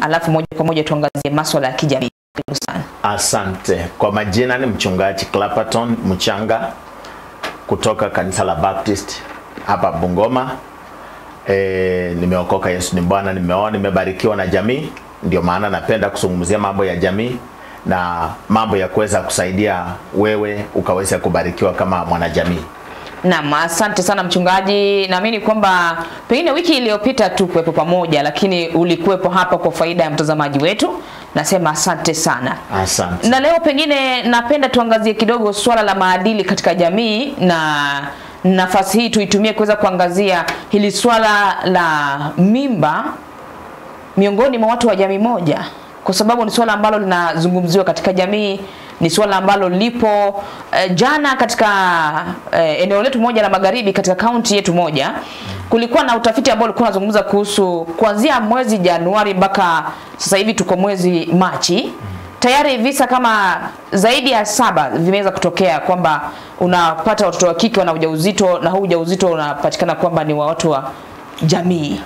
alafu moja kwa moja tuangazie masuala ya kijamii. Karibu sana. Asante. Kwa majina ni mchungaji Clapperton Mchanga kutoka kanisa la Baptist hapa Bungoma. Nimeokoka, Yesu ni Bwana, nimebarikiwa na jamii, ndio maana napenda kuzungumzia mambo ya jamii na mambo ya kuweza kusaidia wewe ukaweza kubarikiwa kama mwanajamii. Naam, asante sana mchungaji. Naamini kwamba pengine wiki iliyopita tu kuwepo pamoja, lakini ulikuwepo hapa kwa faida ya mtazamaji wetu. Nasema asante sana. Asante. Na leo pengine napenda tuangazie kidogo swala la maadili katika jamii, na nafasi hii tuitumie kuweza kuangazia hili swala la mimba miongoni mwa watu wa jamii moja, kwa sababu ni swala ambalo linazungumziwa katika jamii, ni swala ambalo lipo jana katika eneo letu moja la magharibi katika kaunti yetu moja. Kulikuwa na utafiti ambao ulikuwa unazungumza kuhusu kuanzia mwezi Januari mpaka sasa hivi tuko mwezi Machi, tayari visa kama zaidi ya 7 vimeweza kutokea kwamba unapata watoto wa kike wana ujauzito, na huu ujauzito unapatikana kwamba ni wa watu wa jamii.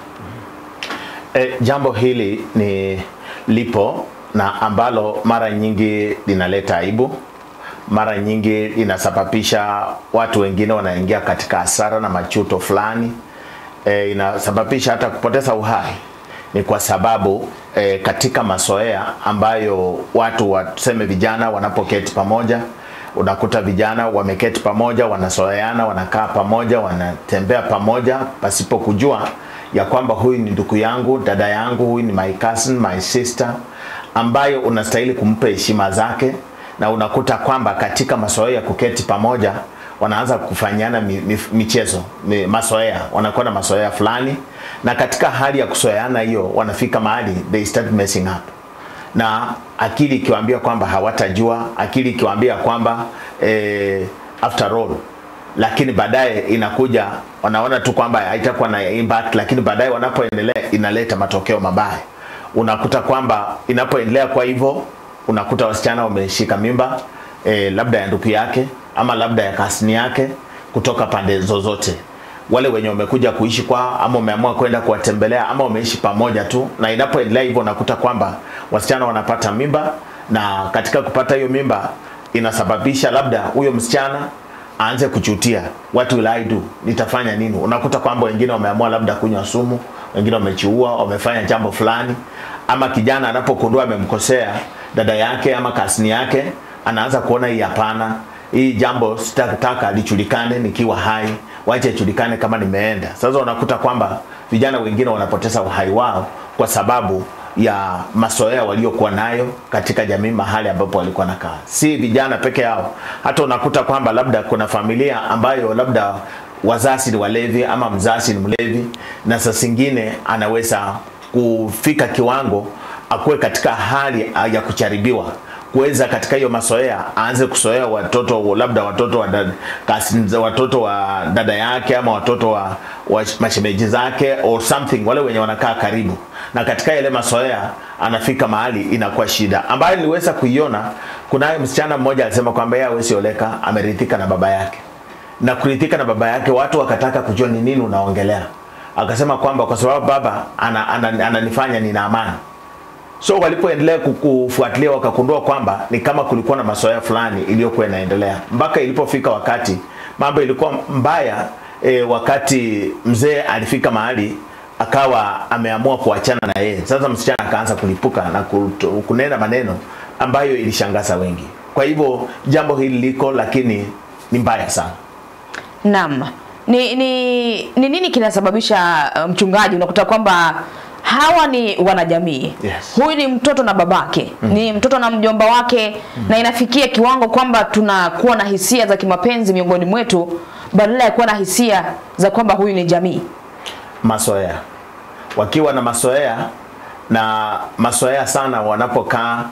Jambo hili ni lipo na ambalo mara nyingi linaleta aibu, mara nyingi linasababisha watu wengine wanaingia katika hasara na machuto fulani, inasababisha hata kupoteza uhai. Ni kwa sababu katika mazoea ambayo watu waseme vijana wanapoketi pamoja, unakuta vijana wameketi pamoja, wanazoeana, wanakaa pamoja, wanatembea pamoja pasipo kujua ya kwamba huyu ni ndugu yangu, dada yangu, huyu ni my cousin, my sister, ambayo unastahili kumpa heshima zake. Na unakuta kwamba katika mazoea ya kuketi pamoja wanaanza kufanyana michezo, mazoea, wanakuwa na mazoea fulani, na katika hali ya kuzoeana hiyo wanafika mahali they start messing up. Na akili ikiwaambia kwamba hawatajua, akili ikiwaambia kwamba after all, lakini baadaye inakuja wanaona tu kwamba haitakuwa na impact, lakini baadaye wanapoendelea inaleta matokeo mabaya. Unakuta kwamba inapoendelea kwa hivyo, unakuta wasichana wameshika mimba labda ya ndugu yake ama labda ya kasini yake kutoka pande zozote. Wale wenye wamekuja kuishi kwa ama wameamua kwenda kuwatembelea ama wameishi pamoja tu, na inapoendelea hivyo unakuta kwamba wasichana wanapata mimba, na katika kupata hiyo mimba inasababisha labda huyo msichana aanze kuchutia, what will I do, nitafanya nini? Unakuta kwamba wengine wameamua labda kunywa sumu, wengine wamechiua, wamefanya jambo fulani. Ama kijana anapokundua amemkosea dada yake ama kasini yake, anaanza kuona hii hapana, hii jambo sitataka lijulikane nikiwa hai, wacha ijulikane kama nimeenda. Sasa unakuta kwamba vijana wengine wanapoteza uhai wao kwa sababu ya mazoea waliokuwa nayo katika jamii mahali ambapo walikuwa nakaa. Si vijana peke yao, hata unakuta kwamba labda kuna familia ambayo labda wazazi ni walevi ama mzazi ni mlevi, na saa zingine anaweza kufika kiwango akuwe katika hali ya kucharibiwa, kuweza katika hiyo mazoea aanze kuzoea watoto, labda watoto wa watoto wa dada yake ama watoto wa mashemeji zake or something, wale wenye wanakaa karibu. Na katika ile mazoea anafika mahali inakuwa shida, ambayo niliweza kuiona. Kuna msichana mmoja alisema kwamba yeye hawezi oleka, amerithika na baba yake, na kuridhika na baba yake watu wakataka kujua ni nini unaongelea. Akasema kwamba kwa sababu baba ananifanya nina amani. So walipoendelea kufuatilia wakakundua kwamba ni kama kulikuwa na mazoea fulani iliyokuwa inaendelea, mpaka ilipofika wakati mambo ilikuwa mbaya. Wakati mzee alifika mahali akawa ameamua kuachana na yeye. Sasa msichana akaanza kulipuka na kunena maneno ambayo ilishangaza wengi. Kwa hivyo jambo hili liko, lakini ni mbaya sana. Naam. Ni nini kinasababisha mchungaji, unakuta kwamba hawa ni wanajamii? Yes. Huyu ni mtoto na babake, ni mtoto na mjomba wake, na inafikia kiwango kwamba tunakuwa na hisia za kimapenzi miongoni mwetu badala ya kuwa na hisia za kwamba huyu ni jamii. Mazoea. Wakiwa na mazoea, na mazoea sana wanapokaa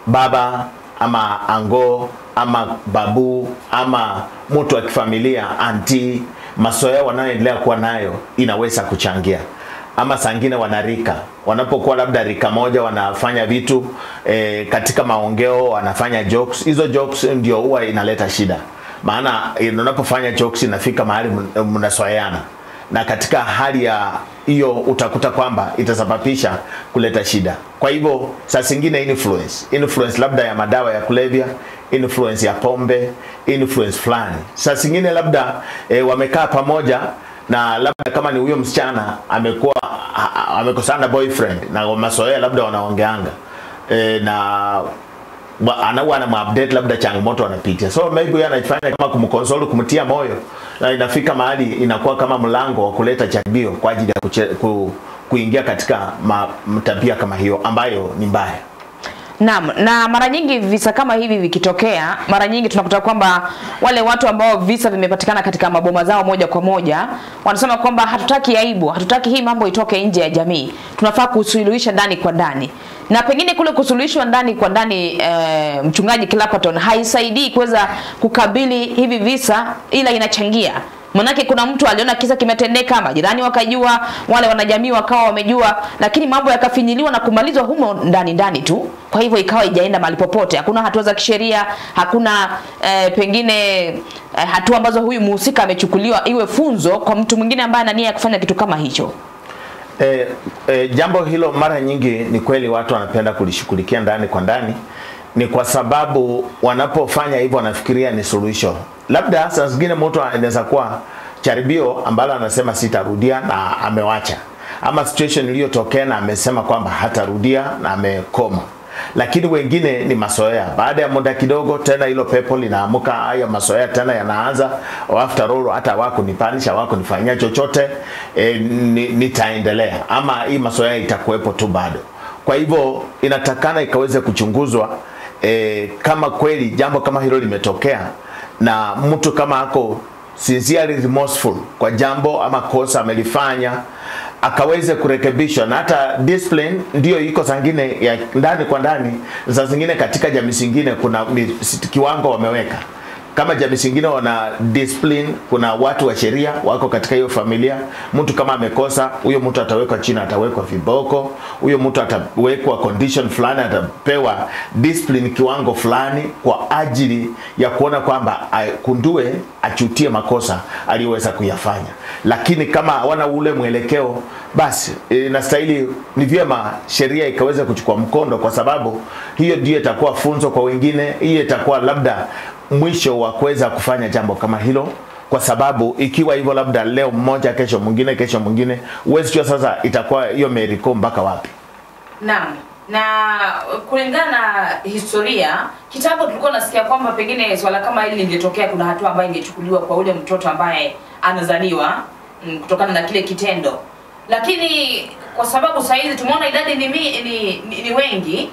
baba ama ango ama babu ama mtu wa kifamilia, anti, mazoea wanayoendelea kuwa nayo inaweza kuchangia. Ama sangine wanarika, wanapokuwa labda rika moja wanafanya vitu katika maongeo, wanafanya jokes. Hizo jokes ndio huwa inaleta shida, maana unapofanya jokes inafika mahali mnasoeana, na katika hali ya hiyo utakuta kwamba itasababisha kuleta shida. Kwa hivyo saa zingine influence labda ya madawa ya kulevya, influence ya pombe, influence fulani. Saa zingine labda wamekaa pamoja na labda kama ni huyo msichana amekosana boyfriend na masoea labda wanaongeanga na anamupdate labda changamoto anapitia. So maybe yeye anafanya kama kumconsole, kumtia moyo, na inafika mahali inakuwa kama mlango wa kuleta jaribio kwa ajili ya kuingia katika tabia kama hiyo ambayo ni mbaya. Naam, na mara nyingi visa kama hivi vikitokea, mara nyingi tunakuta kwamba wale watu ambao visa vimepatikana katika maboma zao moja kwa moja, wanasema kwamba hatutaki aibu, hatutaki hii mambo itoke nje ya jamii. Tunafaa kusuluhisha ndani kwa ndani. Na pengine kule kusuluhishwa ndani kwa ndani, mchungaji Clapton, haisaidii kuweza kukabili hivi visa, ila inachangia. Manake kuna mtu aliona kisa kimetendeka, majirani wakajua, wale wanajamii wakawa wamejua, lakini mambo yakafinyiliwa na kumalizwa humo ndani tu. Kwa hivyo ikawa ijaenda mahali popote. Hakuna hatua za kisheria, hakuna pengine hatua ambazo huyu mhusika amechukuliwa iwe funzo kwa mtu mwingine ambaye ana nia ya kufanya kitu kama hicho. Jambo hilo mara nyingi ni kweli watu wanapenda kulishughulikia ndani kwa ndani, ni kwa sababu wanapofanya hivyo wanafikiria ni solution. Labda saa zingine mtu anaweza kuwa jaribio ambalo anasema sitarudia na amewacha, ama situation iliyotokea na amesema kwamba hatarudia na amekoma. Lakini wengine ni masoea, baada ya muda kidogo tena hilo pepo linaamuka, haya masoea tena yanaanza, after all hata wako nipanisha, wako nifanyia chochote, nitaendelea, ama hii masoea itakuwepo tu bado. Kwa hivyo inatakana ikaweze kuchunguzwa kama kweli jambo kama hilo limetokea na mtu kama ako sincerely remorseful kwa jambo ama kosa amelifanya, akaweze kurekebishwa. Na hata discipline ndio iko zingine ya ndani kwa ndani, za zingine katika jamii zingine kuna kiwango wameweka. Kama jamii zingine wana discipline, kuna watu wa sheria wako katika hiyo familia. Mtu kama amekosa, huyo mtu atawekwa chini, atawekwa viboko, huyo mtu atawekwa condition fulani, atapewa discipline kiwango fulani kwa ajili ya kuona kwamba kundue achutie makosa aliyoweza kuyafanya. Lakini kama hawana ule mwelekeo, basi inastahili ni vyema sheria ikaweza kuchukua mkondo, kwa sababu hiyo ndio itakuwa funzo kwa wengine. Hiyo itakuwa labda mwisho wa kuweza kufanya jambo kama hilo, kwa sababu ikiwa hivyo labda leo mmoja, kesho mwingine, uwezi jua sasa itakuwa hiyo meriko mpaka wapi. Naam. Na kulingana na historia, kitambo tulikuwa nasikia kwamba pengine swala kama hili lingetokea, kuna hatua ambayo ingechukuliwa kwa ule mtoto ambaye anazaliwa kutokana na kile kitendo. Lakini kwa sababu sasa hizi tumeona idadi ni wengi,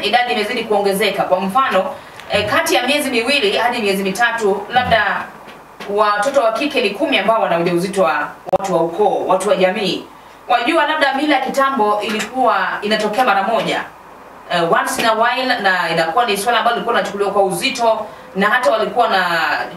idadi imezidi kuongezeka. Kwa mfano kati ya miezi miwili hadi miezi mitatu, labda watoto wa kike ni 10 ambao wana ujauzito wa watu wa ukoo, watu wa jamii. Wajua labda mila ya kitambo ilikuwa inatokea mara moja, once in a while, na inakuwa ni swala ambalo lilikuwa linachukuliwa kwa uzito, na hata walikuwa na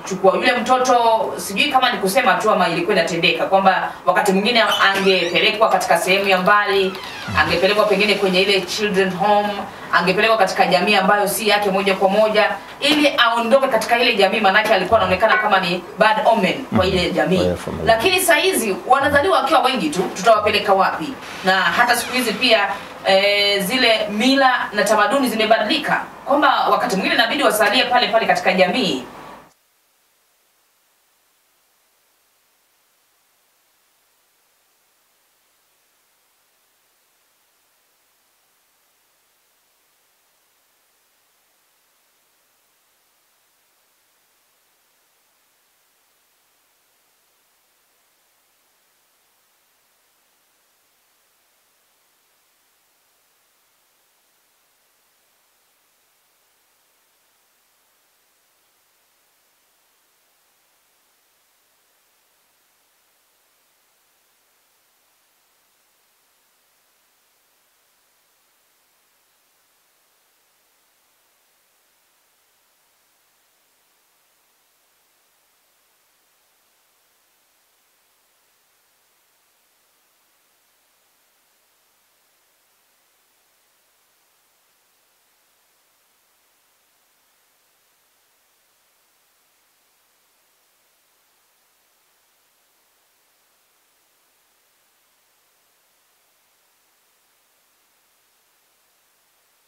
chukua yule mtoto, sijui kama ni kusema tu ama ilikuwa inatendeka kwamba wakati mwingine angepelekwa katika sehemu ya mbali, angepelekwa pengine kwenye ile children home, angepelekwa katika jamii ambayo si yake moja kwa moja, ili aondoke katika ile jamii, manake alikuwa anaonekana kama ni bad omen kwa ile jamii. Lakini saa hizi wanazaliwa wakiwa wengi tu, tutawapeleka wapi? Na hata siku hizi pia zile mila na tamaduni zimebadilika, kwamba wakati mwingine inabidi wasalie pale pale katika jamii.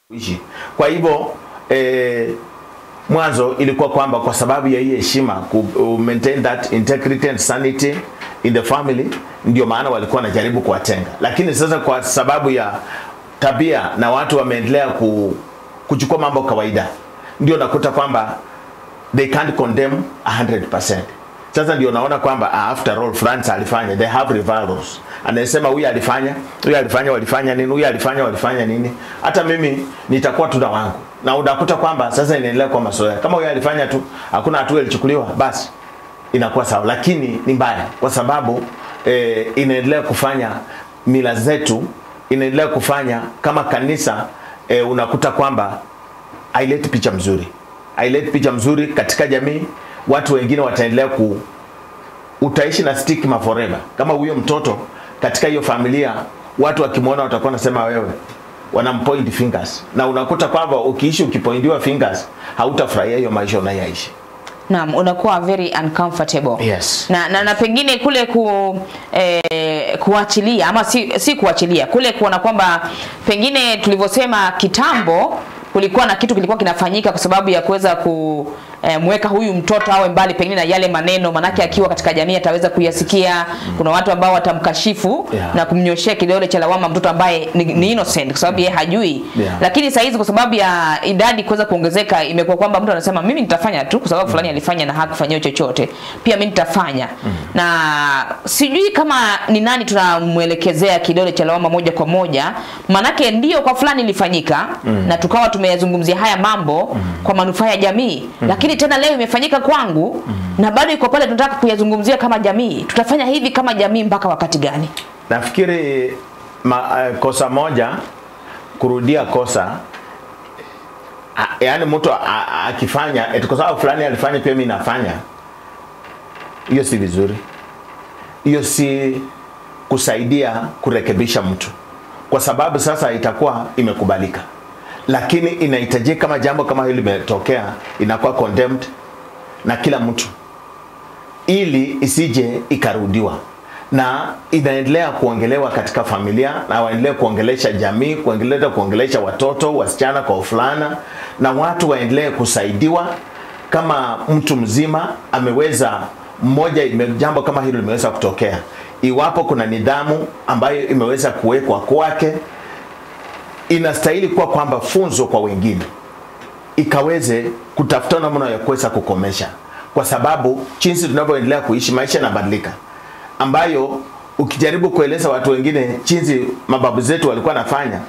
kuishi. Kwa hivyo mwanzo ilikuwa kwamba kwa sababu ya hii heshima ku maintain that integrity and sanity in the family, ndio maana walikuwa wanajaribu kuwatenga. Lakini sasa kwa sababu ya tabia na watu wameendelea kuchukua mambo kawaida, ndio nakuta kwamba they can't condemn 100%. Sasa ndio naona kwamba after all France alifanya, they have reversals. Anasema huyu alifanya, walifanya nini, huyu alifanya, walifanya nini. Hata mimi nitakuwa tu na wangu. Na unakuta kwamba sasa inaendelea kwa mazoea. Kama huyu alifanya tu, hakuna hatua ilichukuliwa, basi inakuwa sawa. Lakini ni mbaya kwa sababu inaendelea kufanya mila zetu, inaendelea kufanya kama kanisa unakuta kwamba haileti picha mzuri. Haileti picha mzuri katika jamii. Watu wengine wataendelea utaishi na stigma forever. Kama huyo mtoto katika hiyo familia, watu wakimwona watakuwa nasema wewe, wanampoint fingers. Na unakuta kwamba ukiishi ukipointiwa fingers, hautafurahia hiyo maisha unayoishi. Naam, unakuwa very uncomfortable. Yes. Na pengine kule kuachilia ama si kuachilia, kule kuona kwamba pengine tulivyosema kitambo kulikuwa na kitu kilikuwa kinafanyika kwa sababu ya kuweza kumweka huyu mtoto awe mbali pengine na yale maneno, manake akiwa katika jamii ataweza kuyasikia. Kuna watu ambao watamkashifu na kumnyoshia kidole cha lawama mtoto ambaye ni innocent kwa sababu yeye hajui. Lakini saa hizi kwa sababu ya idadi kuweza kuongezeka, imekuwa kwamba mtu anasema mimi nitafanya tu kwa sababu fulani alifanya na hakufanyia chochote, pia mimi nitafanya. Na sijui kama ni nani tunamuelekezea kidole cha lawama moja kwa moja, manake ndio kwa fulani ilifanyika na tukawa tumeyazungumzia haya mambo kwa manufaa ya jamii, lakini tena leo imefanyika kwangu na bado iko pale tunataka kuyazungumzia kama jamii. Tutafanya hivi kama jamii mpaka wakati gani? Nafikiri kosa moja kurudia kosa, yani mtu akifanya kwa sababu fulani alifanya pia mimi nafanya, hiyo si vizuri. Hiyo si kusaidia kurekebisha mtu, kwa sababu sasa itakuwa imekubalika. Lakini inahitajika kama jambo kama hili limetokea, inakuwa condemned na kila mtu, ili isije ikarudiwa. Na inaendelea kuongelewa katika familia, na waendelee kuongelesha jamii, kuongelesha watoto, wasichana kwa ufulana, na watu waendelee kusaidiwa. Kama mtu mzima ameweza jambo kama hilo limeweza kutokea, iwapo kuna nidhamu ambayo imeweza kuwekwa kwake, inastahili kuwa kwamba funzo kwa wengine, ikaweze kutafuta namna ya kuweza kukomesha. Kwa sababu jinsi tunavyoendelea kuishi, maisha yanabadilika, ambayo ukijaribu kueleza watu wengine jinsi mababu zetu walikuwa nafanya,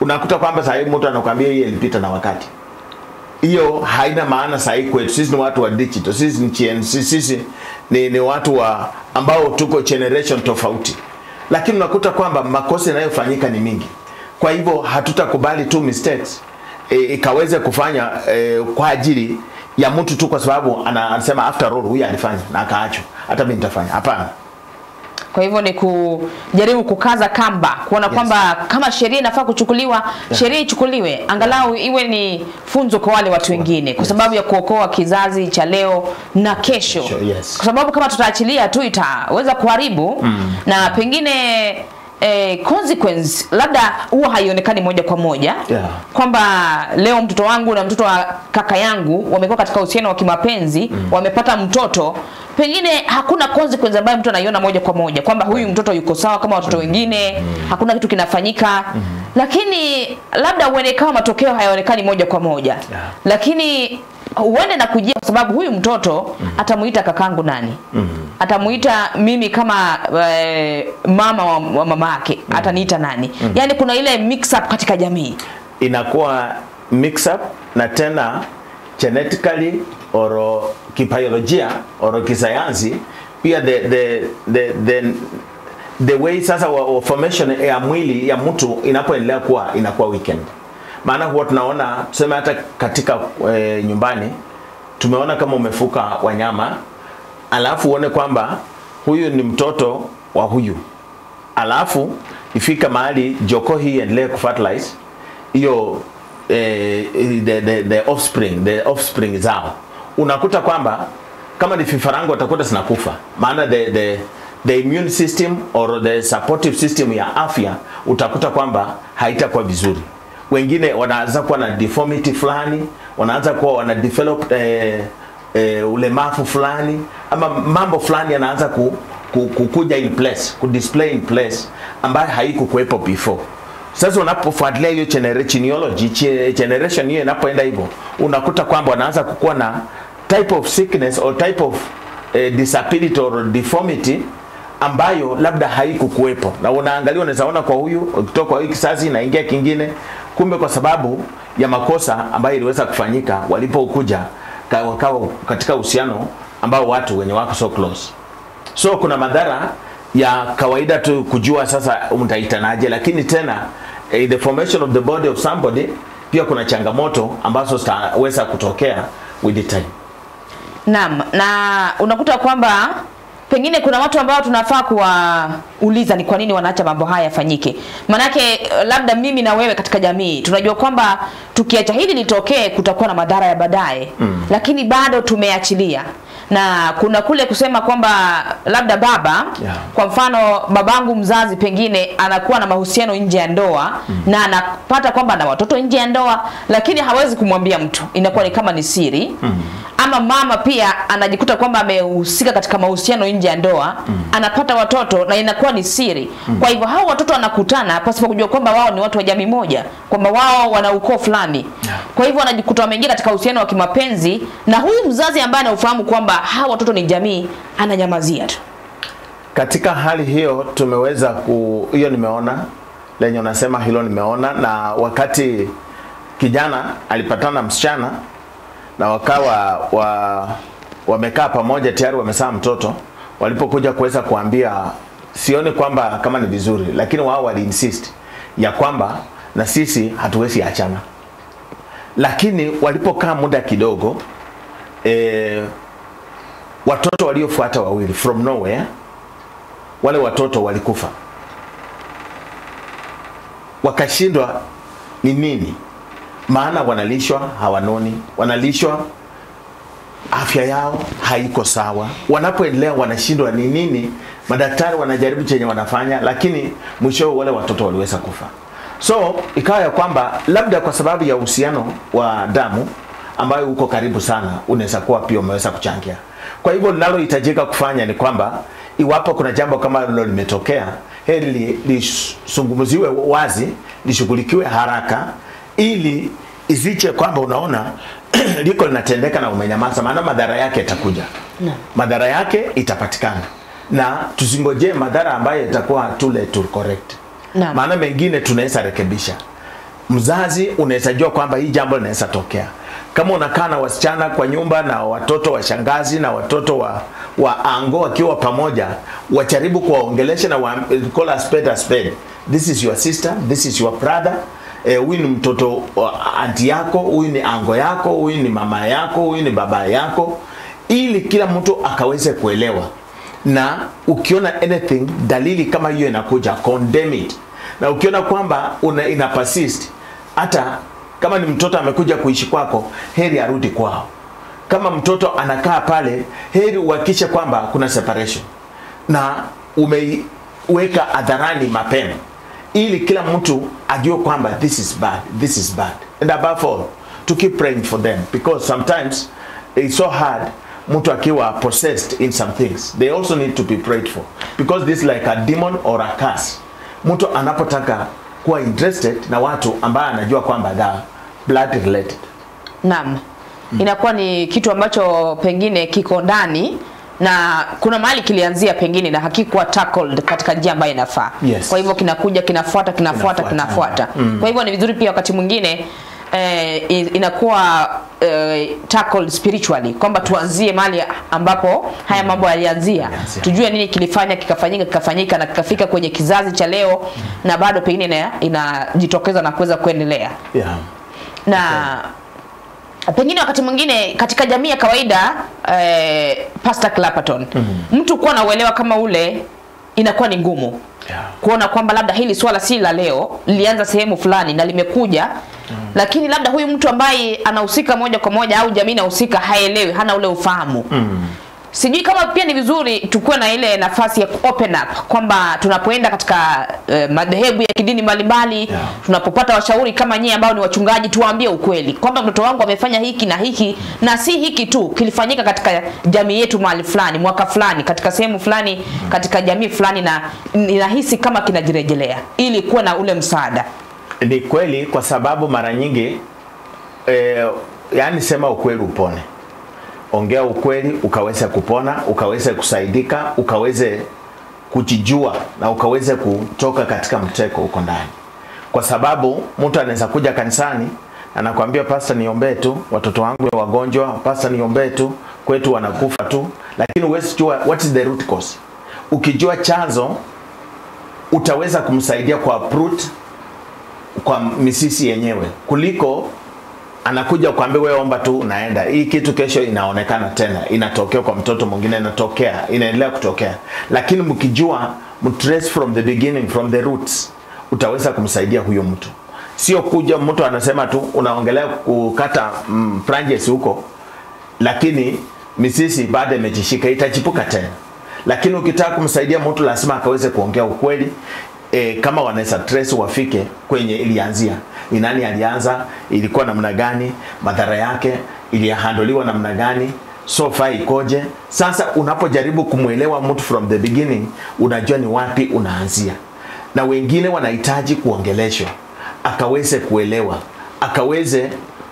unakuta kwamba sasa hivi mtu anakuambia yeye ilipita na wakati. Hiyo haina maana sasa kwetu. Sisi ni watu wa digital, sisi ni watu ambao tuko generation tofauti. Lakini unakuta kwamba makosa yanayofanyika ni mingi. Kwa hivyo hatutakubali tu mistakes ikaweze kufanya kwa ajili ya mtu tu kwa sababu anasema after all huyu alifanya na akaachwa, hata mimi nitafanya. Hapana. Kwa hivyo ni kujaribu kukaza kamba, kuona kwamba kama sheria inafaa kuchukuliwa, sheria ichukuliwe, angalau iwe ni funzo kwa wale watu wengine, kwa sababu ya kuokoa kizazi cha leo na kesho. Kwa sababu kama tutaachilia tu itaweza kuharibu na pengine consequence labda huwa haionekani moja kwa moja, kwamba leo mtoto wangu na mtoto wa kaka yangu wamekuwa katika uhusiano wa kimapenzi, wamepata mtoto, pengine hakuna consequence ambayo mtu anaiona moja kwa moja kwamba huyu mtoto yuko sawa kama watoto wengine, hakuna kitu kinafanyika. Lakini labda uone kama matokeo hayaonekani moja kwa moja, lakini uende na kujia kwa sababu huyu mtoto atamuita kakangu nani, atamuita mimi kama mama wa mamake, ataniita nani. Yani kuna ile mix up katika jamii, inakuwa mix up, na tena genetically or kibiolojia or kisayansi pia the way sasa wa formation ya mwili ya mtu inapoendelea inakuwa weekend. Maana huwa tunaona, tuseme hata katika nyumbani, tumeona kama umefuka wanyama, alafu uone kwamba huyu ni mtoto wa huyu, alafu ifika mahali joko hii endelee kufertilize hiyo the offspring zao, unakuta kwamba kama ni vifaranga watakuta zinakufa. Maana the immune system or the supportive system ya afya utakuta kwamba haitakuwa vizuri. wengine wanaanza kuwa na deformity fulani, wanaanza kuwa wana develop ulemavu fulani, ama mambo fulani yanaanza kukuja in place, display in place ambayo haikukuwepo before. Sasa unapofuatilia hiyo generation hiyo inapoenda hivyo, unakuta kwamba wanaanza kukua na type of sickness or type of disability or deformity ambayo labda haikukuwepo, na unaangalia unaweza ona kwa huyu ukitoka kwa hii kizazi inaingia kingine, kumbe kwa sababu ya makosa ambayo iliweza kufanyika walipokuja katika uhusiano ambao watu wenye wako so close. So kuna madhara ya kawaida tu kujua sasa mtaitanaje, lakini tena the formation of the body of somebody pia kuna changamoto ambazo zitaweza kutokea with the time. Naam, na unakuta kwamba pengine kuna watu ambao tunafaa kuwauliza ni kwa nini wanaacha mambo haya yafanyike. Manake labda mimi na wewe katika jamii tunajua kwamba tukiacha hili litokee kutakuwa na madhara ya baadaye, lakini bado tumeachilia. Na kuna kule kusema kwamba labda baba, kwa mfano babangu mzazi pengine anakuwa na mahusiano nje ya ndoa, na anapata kwamba ana watoto nje ya ndoa, lakini hawezi kumwambia mtu, inakuwa ni kama ni siri. Ama mama pia anajikuta kwamba amehusika katika mahusiano nje ya ndoa, anapata watoto na inakuwa ni siri. Kwa hivyo hao watoto wanakutana pasipo kujua kwamba wao ni watu wa jamii moja, kwamba wao wana ukoo fulani. Kwa hivyo wanajikuta wameingia katika uhusiano wa kimapenzi, na huyu mzazi ambaye anaufahamu kwamba hao watoto ni jamii, ananyamazia tu. Katika hali hiyo tumeweza hiyo nimeona lenye unasema hilo nimeona, na wakati kijana alipatana msichana na wakawa wamekaa pamoja tayari wamezaa mtoto, walipokuja kuweza kuambia, sioni kwamba kama ni vizuri, lakini wao wali insist ya kwamba na sisi hatuwezi achana. Lakini walipokaa muda kidogo, watoto waliofuata wawili from nowhere, wale watoto walikufa. Wakashindwa ni nini? Maana wanalishwa hawanoni, wanalishwa afya yao haiko sawa. Wanapoendelea wanashindwa ni nini? Madaktari wanajaribu chenye wanafanya, lakini mwisho wale watoto waliweza kufa. So ikawa ya kwamba labda kwa sababu ya uhusiano wa damu ambayo uko karibu sana, unaweza kuwa pia umeweza kuchangia. Kwa hivyo linalohitajika kufanya ni kwamba iwapo kuna jambo kama hilo limetokea, heri lisungumuziwe wazi, lishughulikiwe haraka, ili isiche kwamba unaona liko linatendeka na umenyamaza, maana madhara yake yatakuja. Madhara yake itapatikana. Na tusingoje madhara ambayo yatakuwa tule to correct. Maana mengine tunaweza rekebisha. Mzazi unaweza jua kwamba hii jambo linaweza tokea. Kama unakaa na wasichana kwa nyumba na watoto wa shangazi na watoto wa ango wakiwa pamoja, wajaribu kuwaongelesha na call a spade a spade. This is your sister, this is your brother. Huyu ni mtoto anti yako, huyu ni ango yako, huyu ni mama yako, huyu ni baba yako, ili kila mtu akaweze kuelewa. Na ukiona anything, dalili kama hiyo inakuja, condemn it. Na ukiona kwamba ina persist, hata kama ni mtoto amekuja kuishi kwako, heri arudi kwao. Kama mtoto anakaa pale, heri uhakikishe kwamba kuna separation, na umeweka hadharani mapema, ili kila mtu ajue kwamba this is bad, this is bad. And above all, to keep praying for them, because sometimes it's so hard. Mtu akiwa possessed in some things, they also need to be prayed for, because this is like a demon or a curse. Mtu anapotaka kuwa interested na watu ambao anajua kwamba they are blood related. Naam. Inakuwa ni kitu ambacho pengine kiko ndani, na kuna mahali kilianzia pengine na hakikuwa tackled katika njia ambayo inafaa. Kwa hivyo kinakuja kinafuata. Kwa hivyo ni vizuri pia wakati mwingine inakuwa tackled spiritually, kwamba tuanzie mahali ambapo haya mambo yalianzia. Tujue nini kikafanyika na kikafika kwenye kizazi cha leo, na bado pengine inajitokeza na kuweza kuendelea. Na pengine wakati mwingine katika jamii ya kawaida, Pastor Clapperton, mtu kuwa na uelewa kama ule inakuwa ni ngumu. Kuona kwamba labda hili swala si la leo, lilianza sehemu fulani na limekuja, lakini labda huyu mtu ambaye anahusika moja kwa moja au jamii inahusika haelewi, hana ule ufahamu. Sijui kama pia ni vizuri tukue na ile nafasi ya open up kwamba tunapoenda katika madhehebu ya kidini mbalimbali, tunapopata washauri kama nyinyi ambao ni wachungaji, tuwaambie ukweli kwamba mtoto wangu amefanya hiki na hiki, na si hiki tu, kilifanyika katika jamii yetu mahali fulani, mwaka fulani, katika sehemu fulani, katika jamii fulani, na ninahisi kama kinajirejelea, ili kuwa na ule msaada. Ni kweli, kwa sababu mara nyingi yani sema ukweli upone. Ongea ukweli ukaweze kupona, ukaweze kusaidika, ukaweze kujijua na ukaweze kutoka katika mteko uko ndani. Kwa sababu mtu anaweza kuja kanisani anakuambia pastor niombee tu, watoto wangu ni wagonjwa, pastor niombee tu, kwetu wanakufa tu, lakini huwezi kujua what is the root cause. Ukijua chanzo utaweza kumsaidia kwa root, kwa misisi yenyewe, kuliko anakuja kuambia wewe omba tu unaenda. Hii kitu kesho inaonekana tena, inatokea kwa mtoto mwingine, inatokea, inaendelea kutokea. Lakini mkijua mtrace from the beginning, from the roots, utaweza kumsaidia huyo mtu. Sio kuja mtu anasema tu unaongelea kukata branches huko, lakini misisi baada imejishika itachipuka tena. Lakini ukitaka kumsaidia mtu lazima akaweze kuongea ukweli. Kama wanaweza trace wafike kwenye ilianzia, ni nani alianza, ilikuwa namna gani, madhara yake ilihandoliwa namna gani, so far ikoje. Sasa unapojaribu kumuelewa mtu from the beginning, unajua ni wapi unaanzia. Na wengine wanahitaji kuongeleshwa, akaweze kuelewa, akaweze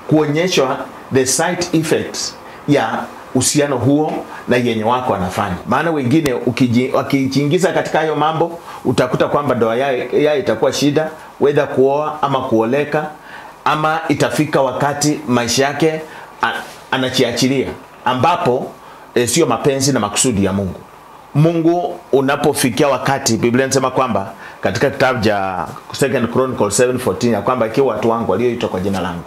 kuonyeshwa the side effects ya uhusiano huo na yenye wako anafanya. Maana wengine wakijiingiza katika hayo mambo, utakuta kwamba ndoa yao itakuwa shida, whether kuoa ama kuoleka, ama itafika wakati maisha yake anachiachilia, ambapo sio mapenzi na makusudi ya Mungu. Mungu unapofikia wakati, Biblia inasema kwamba katika kitabu cha 2 Chronicles 7:14 ya kwamba ikiwa watu wangu walioitwa kwa jina langu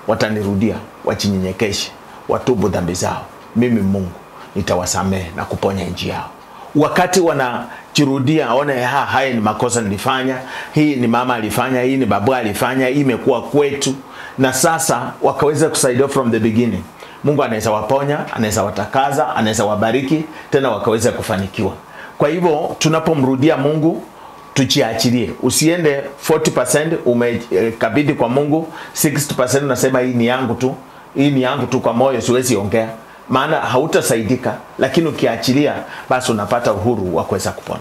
watanirudia, wachinyenyekeshe, watubu dhambi zao, mimi Mungu nitawasamehe na kuponya nchi yao. Wakati wanajirudia, aone haya ni makosa nilifanya, hii ni mama alifanya, hii ni babu alifanya, hii imekuwa kwetu, na sasa wakaweza kusaidia from the beginning, Mungu anaweza waponya, anaweza watakaza, anaweza wabariki, tena wakaweza kufanikiwa. Kwa hivyo tunapomrudia Mungu, tujiachilie. Usiende 40% umekabidhi kwa Mungu, 60% unasema hii ni yangu tu, hii ni yangu tu kwa moyo, siwezi ongea. Maana hautasaidika. Lakini ukiachilia, basi unapata uhuru wa kuweza kupona.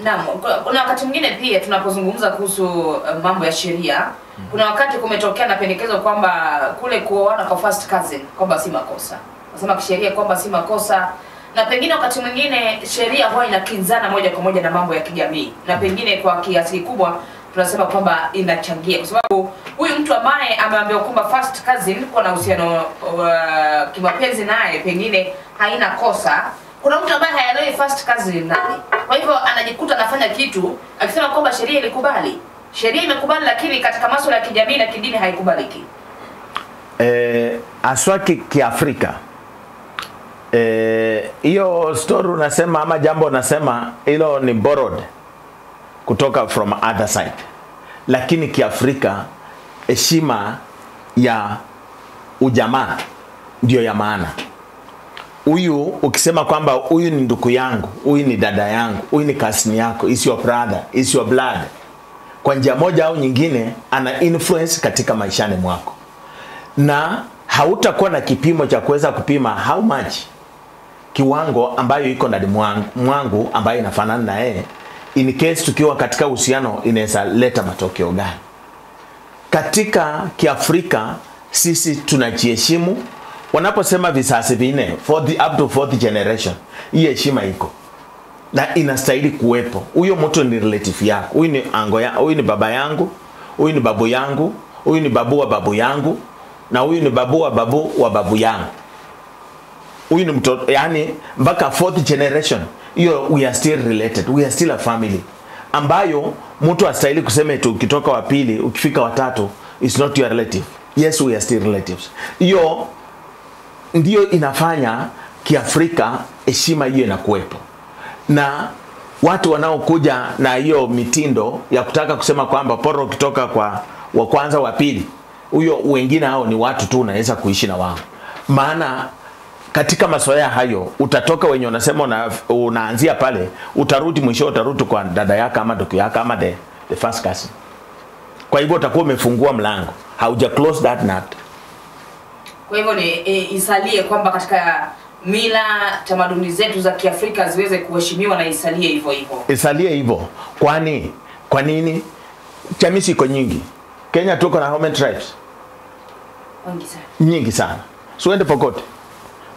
Naam, kuna wakati mwingine pia tunapozungumza kuhusu mambo ya sheria, kuna wakati kumetokea na pendekezo kwamba kule kuoana kwa first cousin kwamba si makosa. Nasema kisheria kwamba si makosa, na pengine wakati mwingine sheria huwa inakinzana moja kwa moja na mambo ya kijamii, na pengine kwa kiasi kubwa tunasema kwamba inachangia, kwa sababu huyu mtu ambaye ameambiwa kwamba first cousin kwa na uhusiano kimapenzi naye pengine haina kosa, kuna mtu ambaye haelewi first cousin nani. Kwa hivyo anajikuta anafanya kitu akisema kwamba sheria ilikubali. Sheria imekubali, lakini katika masuala ya kijamii na kidini haikubaliki. Aswa kiafrika, hiyo story unasema ama jambo unasema, hilo ni borrowed kutoka from other side. Lakini kiafrika, heshima ya ujamaa ndio ya maana. Huyu ukisema kwamba huyu ni ndugu yangu, huyu ni dada yangu, huyu ni cousin yako, is your brother, is your blood, kwa njia moja au nyingine ana influence katika maishani mwako, na hautakuwa na kipimo cha kuweza kupima how much, kiwango ambayo iko ndani mwangu ambayo inafanana na yeye, in case tukiwa katika uhusiano inaweza leta matokeo gani. Katika kiafrika sisi tunajiheshimu. Wanaposema visasi vinne, up to 4th generation, hii heshima iko na inastahili kuwepo. Huyo mtu ni relative yako, huyu ni ango ya, huyu ni baba yangu, huyu ni babu yangu, huyu ni babu wa babu yangu, na huyu ni babu wa babu wa babu yangu. Huyu ni mtoto, yani mpaka 4th generation. Hiyo we are still related, we are still a family, ambayo mtu astahili kusema tu ukitoka wa pili ukifika wa tatu is not your relative. Yes, we are still relatives. Hiyo ndio inafanya kiafrika heshima hiyo inakuwepo. Na watu wanaokuja na hiyo mitindo ya kutaka kusema kwamba poro kutoka kwa wa kwanza wa pili, huyo wengine hao ni watu tu unaweza kuishi na wao. Maana katika masoea hayo utatoka wenye unasema unaanzia pale, utarudi mwisho, utarudi kwa dada yako ama ndugu yako ama the first cousin. Kwa hivyo utakuwa umefungua mlango, hauja close that nut. Kwa hivyo ni isalie kwamba katika mila tamaduni zetu za Kiafrika ziweze kuheshimiwa na isalie hivyo hivyo. Isalie hivyo. Kwa nini? Jamii ziko nyingi. Kenya tuko na how many tribes? Nyingi sana. Suende Pokot,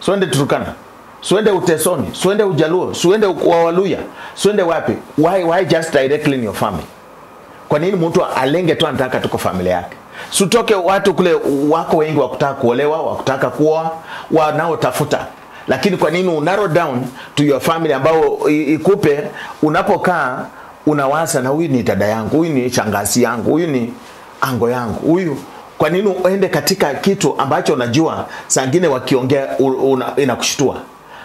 suende Turkana, suende Utesoni, suende Ujaluo, suende Waluya, suende wapi? Why just directly in your family? Kwa nini mtu alenge tu anataka tuko familia yake? Sutoke watu kule wako wengi wakutaka kuolewa, wakutaka kuoa, wanaotafuta. Lakini kwa nini narrow down to your family ambao ikupe unapokaa unawaza na huyu ni dada yangu, huyu ni shangazi yangu, huyu ni ango yangu, huyu. Kwa nini uende katika kitu ambacho unajua saa nyingine wakiongea inakushtua?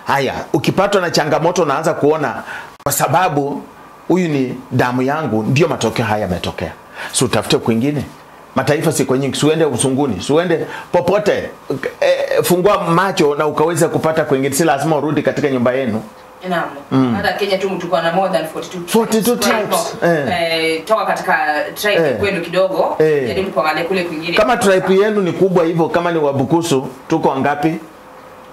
Haya, ukipatwa na changamoto unaanza kuona kwa sababu huyu ni damu yangu ndio matokeo haya yametokea. So utafute kwingine. Mataifa siko nyingi, suende usunguni, suende popote, fungua macho na ukaweza kupata kwingine, si lazima urudi katika nyumba yenu. Naam. Hata Kenya tu mtu na more than 42 tribes. Toka katika tribe kwenu kidogo, jaribu kuangalia kule kwingine. Kama tribe yenu ni kubwa hivyo, kama ni Wabukusu, tuko ngapi?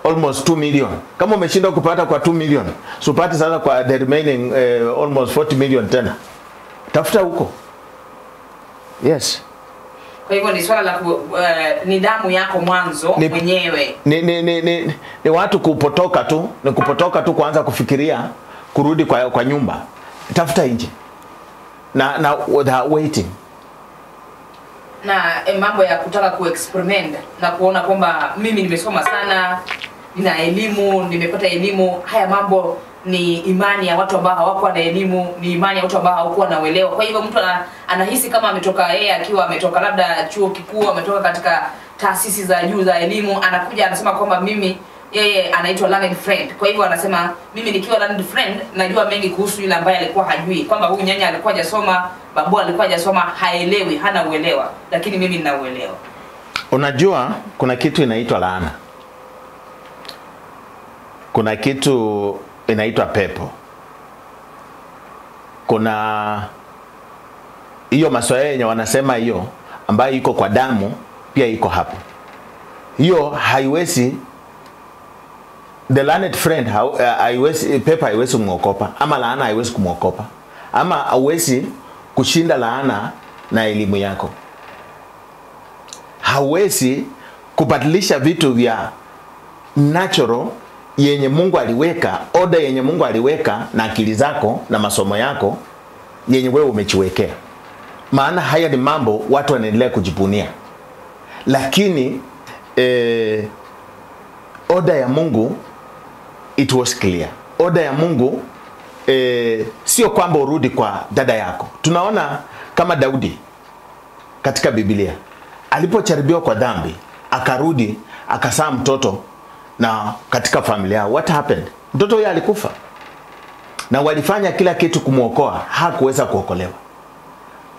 Almost 2 million. Kama umeshinda kupata kwa 2 million, so pata sasa kwa the remaining almost 40 million tena. Tafuta huko. Yes. Kwa hivyo ni swala la nidhamu yako mwanzo mwenyewe. Ni watu kupotoka tu, ni kupotoka tu kuanza kufikiria kurudi kwa nyumba. Tafuta nje. Na waiting. Na mambo ya kutaka kuexperiment na kuona kwamba mimi nimesoma sana, nina elimu, nimepata elimu, haya mambo ni imani ya watu ambao hawakuwa na elimu, ni imani ya watu ambao hawakuwa na uelewa. Kwa hivyo mtu anahisi kama ametoka yeye akiwa ametoka labda chuo kikuu, ametoka katika taasisi za juu za elimu, anakuja anasema kwamba mimi yeye anaitwa learned friend. Kwa hivyo anasema mimi nikiwa learned friend najua mengi kuhusu yule ambaye alikuwa hajui, kwamba huyu nyanya alikuwa hajasoma, babu alikuwa hajasoma, haelewi, hana uelewa, lakini mimi nina uelewa. Unajua kuna kitu inaitwa laana. Kuna kitu inaitwa pepo. Kuna hiyo masoea yenye wanasema hiyo ambayo iko kwa damu pia iko hapo. Hiyo haiwezi, the learned friend haiwezi, pepo haiwezi kumwokopa, ama laana haiwezi kumwokopa, ama hauwezi kushinda laana na elimu yako. Hauwezi kubadilisha vitu vya natural yenye Mungu aliweka, order yenye Mungu aliweka na akili zako na masomo yako yenye wewe umechiwekea. Maana haya ni mambo watu wanaendelea kujibunia. Lakini order ya Mungu it was clear. Order ya Mungu sio kwamba urudi kwa dada yako. Tunaona kama Daudi katika Biblia alipojaribiwa kwa dhambi, akarudi akazaa mtoto na katika familia. What happened? Mtoto yeye alikufa. Na walifanya kila kitu kumuokoa, hakuweza kuokolewa.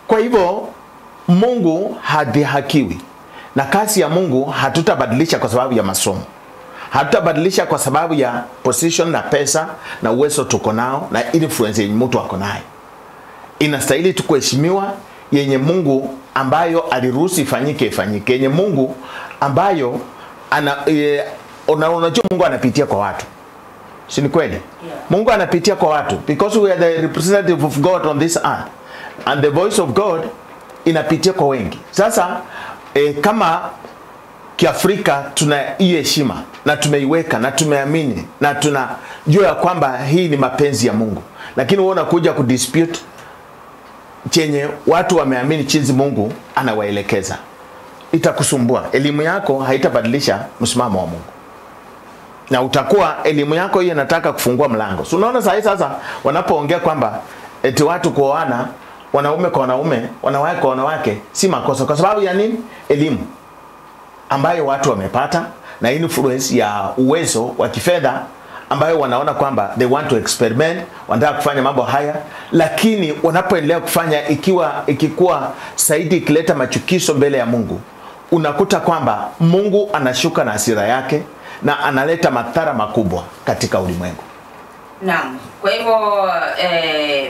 Kwa hivyo Mungu hadhihakiwi. Na kazi ya Mungu hatutabadilisha kwa sababu ya masomo. Hatutabadilisha kwa sababu ya position na pesa na uwezo tuko nao na influence yenye mtu ako nayo. Inastahili tukuheshimiwa yenye Mungu ambayo aliruhusu ifanyike. Yenye Mungu ambayo unajua Mungu anapitia kwa watu. Si ni kweli? Yeah. Mungu anapitia kwa watu because we are the representative of God on this earth. And the voice of God inapitia kwa wengi. Sasa kama Kiafrika tuna hii heshima na tumeiweka na tumeamini na tunajua kwamba hii ni mapenzi ya Mungu. Lakini wewe unakuja kudispute chenye watu wameamini chinzi Mungu anawaelekeza. Itakusumbua. Elimu yako haitabadilisha msimamo wa Mungu. Na utakuwa elimu yako hiyo inataka kufungua mlango. So unaona sasa wanapoongea kwamba eti watu kuoana, wanaume kwa wanaume, wanawake kwa wanawake, si makosa kwa sababu ya nini? Elimu ambayo watu wamepata na influence ya uwezo wa kifedha ambayo wanaona kwamba they want to experiment, wanataka kufanya mambo haya, lakini wanapoendelea kufanya ikikuwa zaidi ikileta machukizo mbele ya Mungu, unakuta kwamba Mungu anashuka na hasira yake na analeta madhara makubwa katika ulimwengu. Naam. Kwa hivyo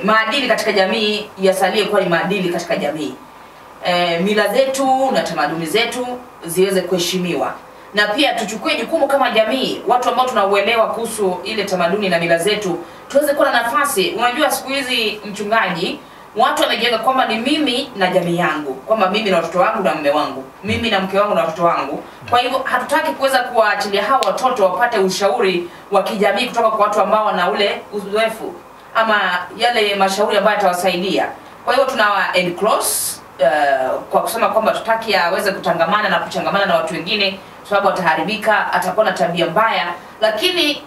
maadili katika jamii yasalie kuwa ni maadili katika jamii. Mila zetu na tamaduni zetu ziweze kuheshimiwa. Na pia tuchukue jukumu kama jamii, watu ambao tunauelewa kuhusu ile tamaduni na mila zetu, tuweze kuwa na nafasi. Unajua siku hizi mchungaji, watu wanajenga kwamba ni mimi na jamii yangu, kwamba mimi na watoto wangu na mume wangu, mimi na mke wangu na watoto wangu. Kwa hivyo hatutaki kuweza kuwaachilia hao watoto wapate ushauri wa kijamii kutoka kwa watu ambao wana ule uzoefu ama yale mashauri ambayo yatawasaidia. Kwa hivyo tunawa enclose kwa kusema kwamba tutaki aweze kutangamana na kuchangamana na watu wengine, sababu ataharibika, atakuwa na tabia mbaya. Lakini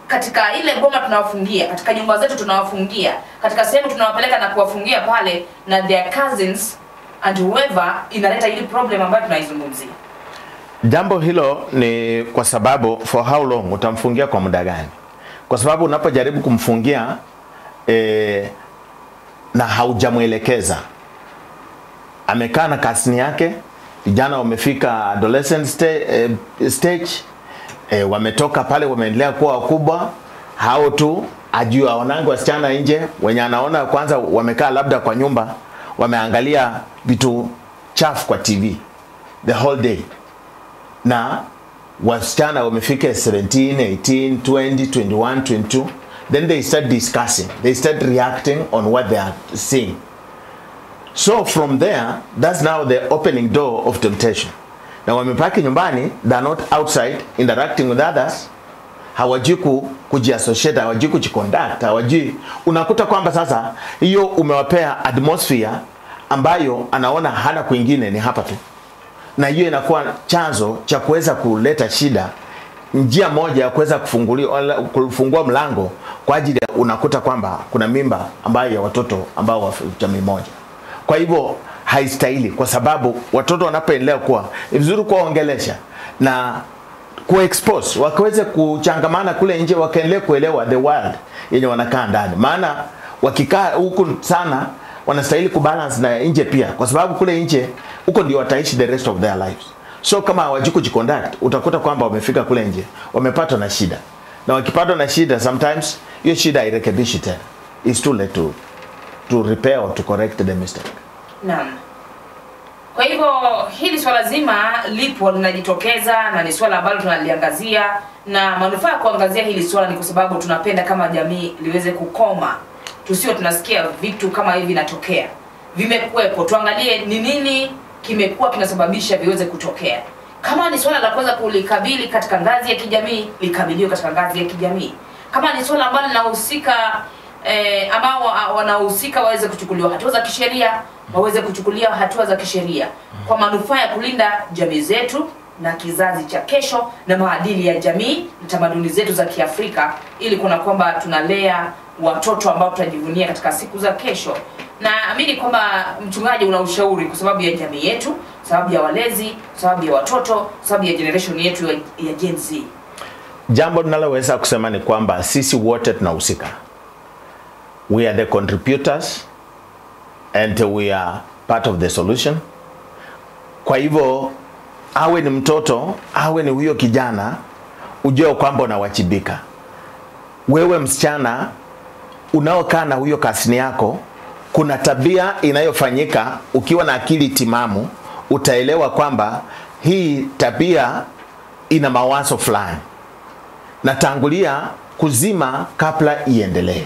katika ile boma tunawafungia, katika nyumba zetu tunawafungia, katika sehemu tunawapeleka na kuwafungia pale na their cousins and whoever, inaleta ile problem ambayo tunaizungumzia. Jambo hilo ni kwa sababu for how long utamfungia, kwa muda gani? Kwa sababu unapojaribu kumfungia na haujamuelekeza, amekaa na kasini yake, vijana wamefika adolescent stage, wametoka pale wameendelea kuwa wakubwa, hao tu ajua wanangu wasichana nje wenye anaona kwanza wamekaa labda kwa nyumba wameangalia vitu chafu kwa TV the whole day, na wasichana wamefika 17, 18, 20, 21, 22, then they start discussing, they start reacting on what they are seeing. So from there, that's now the opening door of temptation. Na wamepaki nyumbani, they're not outside interacting with others, hawajui kujiassociate, hawajui kujiconduct, hawajui. Unakuta kwamba sasa hiyo umewapea atmosphere ambayo anaona hana kwingine, ni hapa tu. Na hiyo inakuwa chanzo cha kuweza kuleta shida, njia moja ya kuweza kufungua mlango kwa ajili ya, unakuta kwamba kuna mimba ambayo ya watoto ambao wa jamii moja. Kwa hivyo haistahili, kwa sababu watoto wanapoendelea kuwa, ni vizuri kuwaongelesha na kuexpose, wakaweze kuchangamana kule nje, wakaendelea kuelewa the world yenye wanakaa ndani. Maana wakikaa huku sana, wanastahili kubalance na nje pia, kwa sababu kule nje huko ndio wataishi the rest of their lives. So kama hawajui kujiconduct, utakuta kwamba wamefika kule nje wamepatwa na shida, na wakipatwa na shida, sometimes hiyo shida hairekebishi tena. It's too late to repair or to correct the mistake. Naam. Kwa hivyo hili swala zima lipo linajitokeza, na ni swala ambalo tunaliangazia, na manufaa ya kuangazia hili swala ni kwa sababu tunapenda kama jamii liweze kukoma. Tusio tunasikia vitu kama hivi vinatokea. Vimekuwepo, tuangalie ni nini kimekuwa kinasababisha viweze kutokea. Kama ni swala la kuweza kulikabili katika ngazi ya kijamii, likabiliwe katika ngazi ya kijamii. Kama ni swala ambalo linahusika ambao wanahusika waweze kuchukuliwa hatua za kisheria, waweze kuchukulia hatua za kisheria kwa manufaa ya kulinda jamii zetu na kizazi cha kesho na maadili ya jamii na tamaduni zetu za Kiafrika, ili kuna kwamba tunalea watoto ambao tutajivunia katika siku za kesho. Na amini kwamba mchungaji una ushauri kwa sababu ya jamii yetu, sababu ya walezi, sababu ya watoto, sababu ya generation yetu ya Gen Z. Jambo ninaloweza kusema ni kwamba sisi wote tunahusika. We are the contributors and we are part of the solution. Kwa hivyo awe ni mtoto, awe ni huyo kijana, ujue kwamba unawajibika. Wewe msichana unaokaa na huyo kasini yako, kuna tabia inayofanyika, ukiwa na akili timamu utaelewa kwamba hii tabia ina mawazo fulani, na tangulia kuzima kabla iendelee.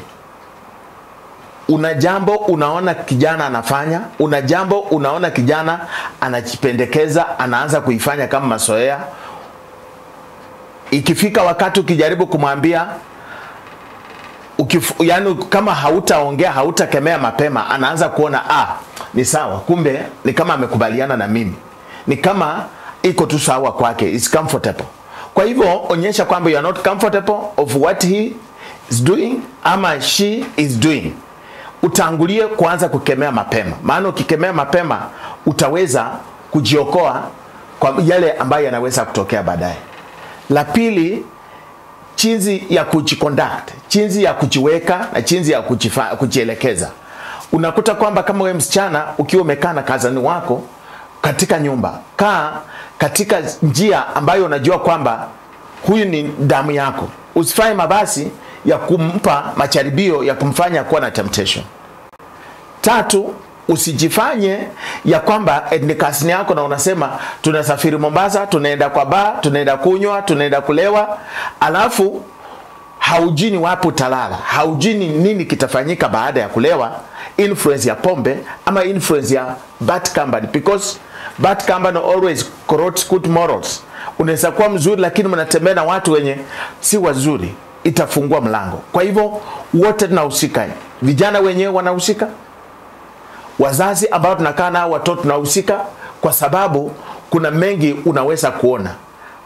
Una jambo unaona kijana anafanya, una jambo unaona kijana anajipendekeza, anaanza kuifanya kama mazoea. Ikifika wakati ukijaribu kumwambia, yani kama hautaongea, hautakemea mapema, anaanza kuona ni sawa, kumbe ni kama amekubaliana na mimi, ni kama iko tu sawa kwake, it's comfortable. Kwa hivyo onyesha kwamba you are not comfortable of what he is doing ama she is doing. Utangulie kuanza kukemea mapema, maana ukikemea mapema utaweza kujiokoa kwa yale ambayo yanaweza kutokea baadaye. La pili, jinsi ya kujiconduct, jinsi ya kujiweka na jinsi ya kujielekeza. Unakuta kwamba kama wewe msichana ukiwa umekaa na kazani wako katika nyumba, kaa katika njia ambayo unajua kwamba huyu ni damu yako. Usifanye mabasi ya kumpa macharibio ya kumfanya kuwa na temptation. 3, usijifanye ya kwamba ni kasini yako na unasema tunasafiri Mombasa, tunaenda kwa bar, tunaenda kunywa, tunaenda kulewa, alafu haujini wapi utalala, haujini nini kitafanyika baada ya kulewa, influence ya pombe ama influence ya bad company, because bad company always corrupts good morals. Unaweza kuwa mzuri lakini mnatembea na watu wenye si wazuri, itafungua mlango. Kwa hivyo wote tunahusika. Vijana wenyewe wanahusika, wazazi ambao tunakaa nao watoto tunahusika, kwa sababu kuna mengi unaweza kuona.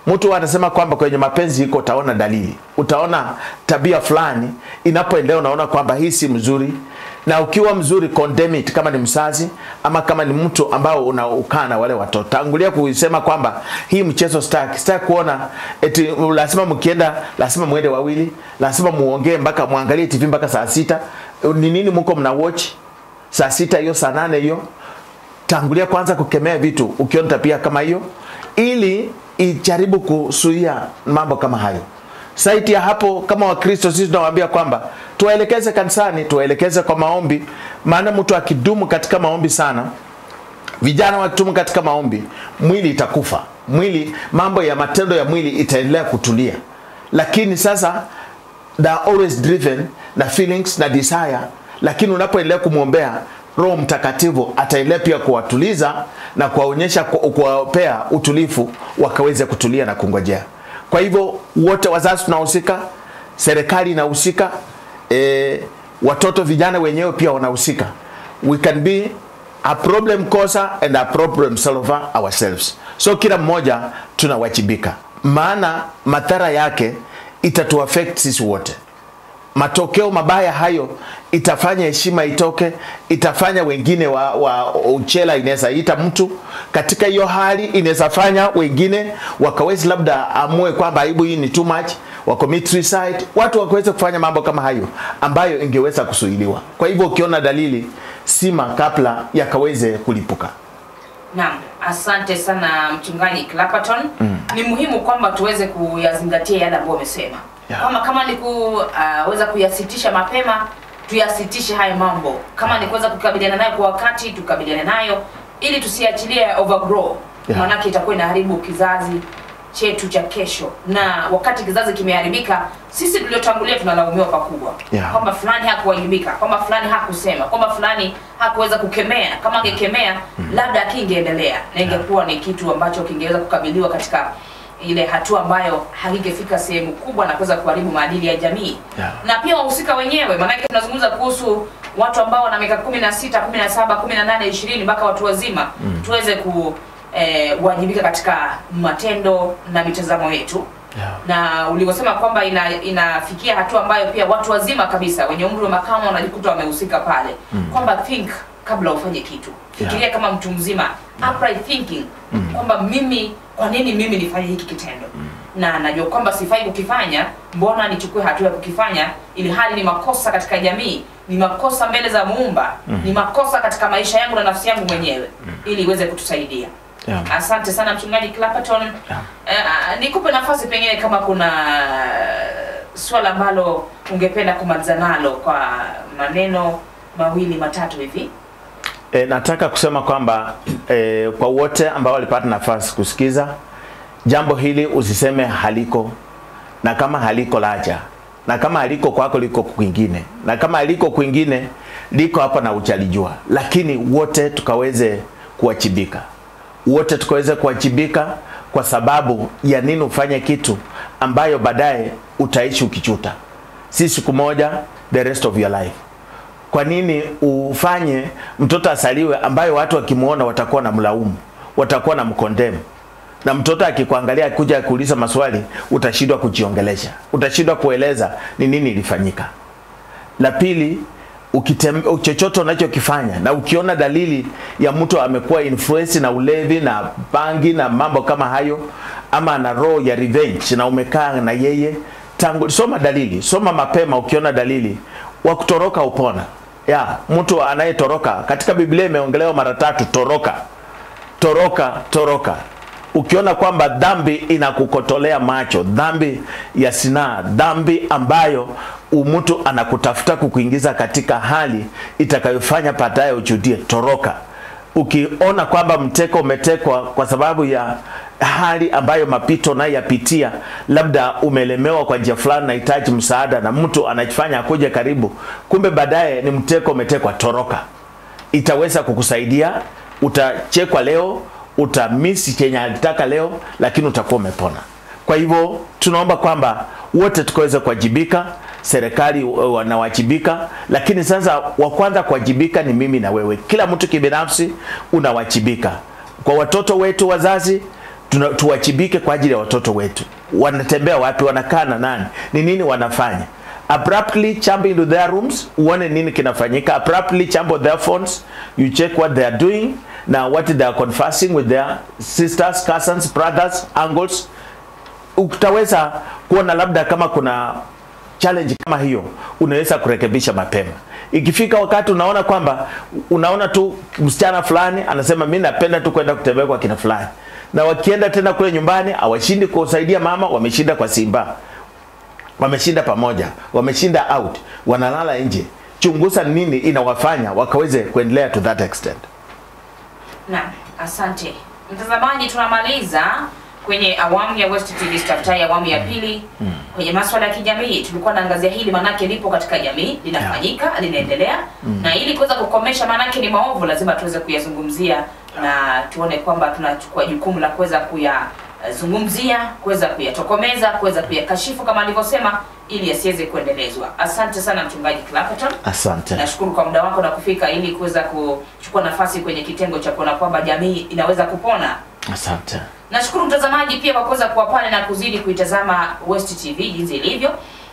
Mtu anasema kwamba kwenye mapenzi iko utaona dalili. Utaona tabia fulani inapoendelea, unaona kwamba hii si mzuri. Na ukiwa mzuri condemn it, kama ni mzazi ama kama ni mtu ambao unakaa na wale watoto. Tangulia kusema kwamba hii mchezo sitaki kuona eti lazima mkienda lazima muende wawili, lazima muongee mpaka muangalie TV mpaka saa 6. Ni nini mko mna watch? Saa 6 hiyo, saa 8 hiyo. Tangulia kwanza kukemea vitu ukiona tabia kama hiyo, ili ijaribu kuzuia mambo kama hayo. Saiti ya hapo, kama Wakristo sisi tunawaambia kwamba tuwaelekeze kanisani, tuwaelekeze kwa maombi, maana mtu akidumu katika maombi sana, vijana wakidumu katika maombi, mwili itakufa. Mwili, mambo ya matendo ya mwili itaendelea kutulia. Lakini sasa they are always driven na feelings na desire, lakini unapoendelea kumuombea, Roho Mtakatifu ataendelea pia kuwatuliza na kuwaonyesha, kuwapea utulivu wakaweze kutulia na kungojea. Kwa hivyo wote, wazazi tunahusika, serikali inahusika, watoto vijana wenyewe pia wanahusika. We can be a problem causer and a problem solver ourselves. So kila mmoja tunawajibika, maana madhara yake itatuaffect sisi wote. Matokeo mabaya hayo itafanya heshima itoke, itafanya wengine wa uchela, inaweza ita mtu katika hiyo hali, inaweza fanya wengine wakaweza labda amue kwamba aibu hii ni too much, wa commit suicide, watu wakaweza kufanya mambo kama hayo ambayo ingeweza kusuiliwa. Kwa hivyo ukiona dalili, sima kabla yakaweze kulipuka. Naam, asante sana Mchungaji Clapperton. Ni muhimu kwamba tuweze kuyazingatia yale ambayo umesema. Kama ni kuweza kuyasitisha mapema, tuyasitishe haya mambo. Kama ni kuweza kukabiliana nayo kwa wakati, tukabiliane nayo ili tusiachilie overgrow. Maana itakuwa inaharibu kizazi chetu cha kesho. Na wakati kizazi kimeharibika, sisi tuliotangulia tunalaumiwa pakubwa. Kwamba fulani hakuwajibika, kwamba fulani hakusema, kwamba fulani hakuweza kukemea. Kama angekemea, labda kingeendelea na ingekuwa ni kitu ambacho kingeweza kukabiliwa katika ile hatua ambayo hakingefika sehemu kubwa na kuweza kuharibu maadili ya jamii. Na pia wahusika wenyewe, maana tunazungumza kuhusu watu ambao wana miaka 16, 17, 18, 20 mpaka watu wazima, tuweze kuwajibika katika matendo na mitazamo yetu. Na ulivyosema kwamba inafikia hatua ambayo pia watu wazima kabisa wenye umri wa makamo wanajikuta wamehusika pale. Kwamba think kabla ufanye kitu. Fikiria kama mtu mzima, upright thinking, kwamba mimi, kwa nini mimi nifanye hiki kitendo? Na najua kwamba sifai kukifanya, mbona nichukue hatua ya kukifanya, ili hali ni makosa katika jamii, ni makosa mbele za Muumba, ni makosa katika maisha yangu na nafsi yangu mwenyewe, ili iweze kutusaidia. Asante sana Mchungaji Clapperton. Nikupe nafasi pengine kama kuna swala ambalo ungependa kumaliza nalo kwa maneno mawili matatu hivi. Nataka kusema kwamba kwa wote ambao walipata nafasi kusikiza, jambo hili usiseme haliko, na kama haliko laja, na kama haliko kwako liko kwingine, na kama haliko kwingine liko hapa na uchalijua. Lakini wote tukaweze kuwajibika, wote tukaweze kuwajibika, kwa sababu ya nini ufanye kitu ambayo baadaye utaishi ukichuta, si siku moja, the rest of your life. Kwa nini ufanye mtoto asaliwe ambayo watu wakimuona watakuwa na mlaumu, watakuwa na mkondemu, na mtoto akikuangalia kuja kuuliza maswali utashindwa kujiongelesha, utashindwa kueleza ni nini ilifanyika. La pili, chochote unachokifanya na ukiona dalili ya mtu amekuwa influence na ulevi na bangi na mambo kama hayo, ama na roho ya revenge na umekaa na yeye, soma dalili, soma mapema. Ukiona dalili, wa kutoroka upona. Mtu anayetoroka, katika Biblia imeongelewa mara 3, toroka. ukiona kwamba dhambi inakukotolea macho, dhambi ya sinaa, dhambi ambayo mtu anakutafuta kukuingiza katika hali itakayofanya baadaye ujudie, toroka. Ukiona kwamba mteko umetekwa kwa sababu ya hali ambayo mapito na yapitia, labda umelemewa kwa njia fulani, unahitaji msaada na mtu anajifanya akuje karibu, kumbe baadaye ni mteko umetekwa, toroka. Itaweza kukusaidia, utachekwa leo, utamisi chenye alitaka leo, lakini utakuwa umepona. Kwa hivyo tunaomba kwamba wote tukaweze kuwajibika, serikali wanawajibika, lakini sasa wa kwanza kuwajibika ni mimi na wewe. Kila mtu kibinafsi unawajibika. Kwa watoto wetu wazazi, tuwajibike kwa ajili ya watoto wetu. Wanatembea wapi, wanakaa na nani, ni nini wanafanya. Abruptly jump into their rooms, uone nini kinafanyika. Abruptly jump on their phones, you check what they are doing, na what they are conversing with their sisters, cousins, brothers, uncles. Utaweza kuona labda kama kuna challenge kama hiyo, unaweza kurekebisha mapema. Ikifika wakati unaona kwamba unaona tu msichana fulani anasema mimi napenda tu kwenda kutembea kwa kina fulani, na wakienda tena kule nyumbani hawashindi kusaidia mama, wameshinda kwa Simba, wameshinda pamoja, wameshinda out, wanalala nje. Chunguza nini inawafanya wakaweze kuendelea to that extent. Na asante mtazamaji, tunamaliza kwenye awamu ya West TV Staftai awamu ya pili kwenye masuala ya kijamii. Tulikuwa naangazia hili manake lipo katika jamii, linafanyika, linaendelea, na ili kuweza kukomesha manake ni maovu, lazima tuweze kuyazungumzia na tuone kwamba tunachukua jukumu la kuweza kuyazungumzia, kuweza kuyatokomeza, kuweza kuyakashifu kama alivyosema, ili yasiweze kuendelezwa. Asante sana mchungaji Clapperton. Asante. Nashukuru kwa muda wako na kufika ili kuweza kuchukua nafasi kwenye kitengo cha kuona kwamba jamii inaweza kupona. Asante. Nashukuru mtazamaji pia kwa kuweza kuwa pale na kuzidi kuitazama West TV jinsi ilivyo.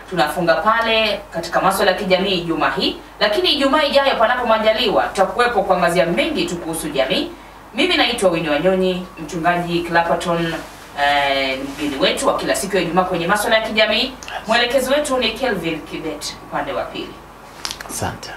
Tunafunga pale katika masuala ya kijamii juma hii, lakini Ijumaa ijayo panapo majaliwa tutakuwepo kuangazia mengi tu kuhusu jamii. Mimi naitwa Winnie Wanyonyi, mchungaji Clapperton mgeni wetu wa kila siku ya Ijumaa kwenye masuala ya kijamii. Mwelekezi wetu ni Kelvin Kibet upande wa pili. Asante.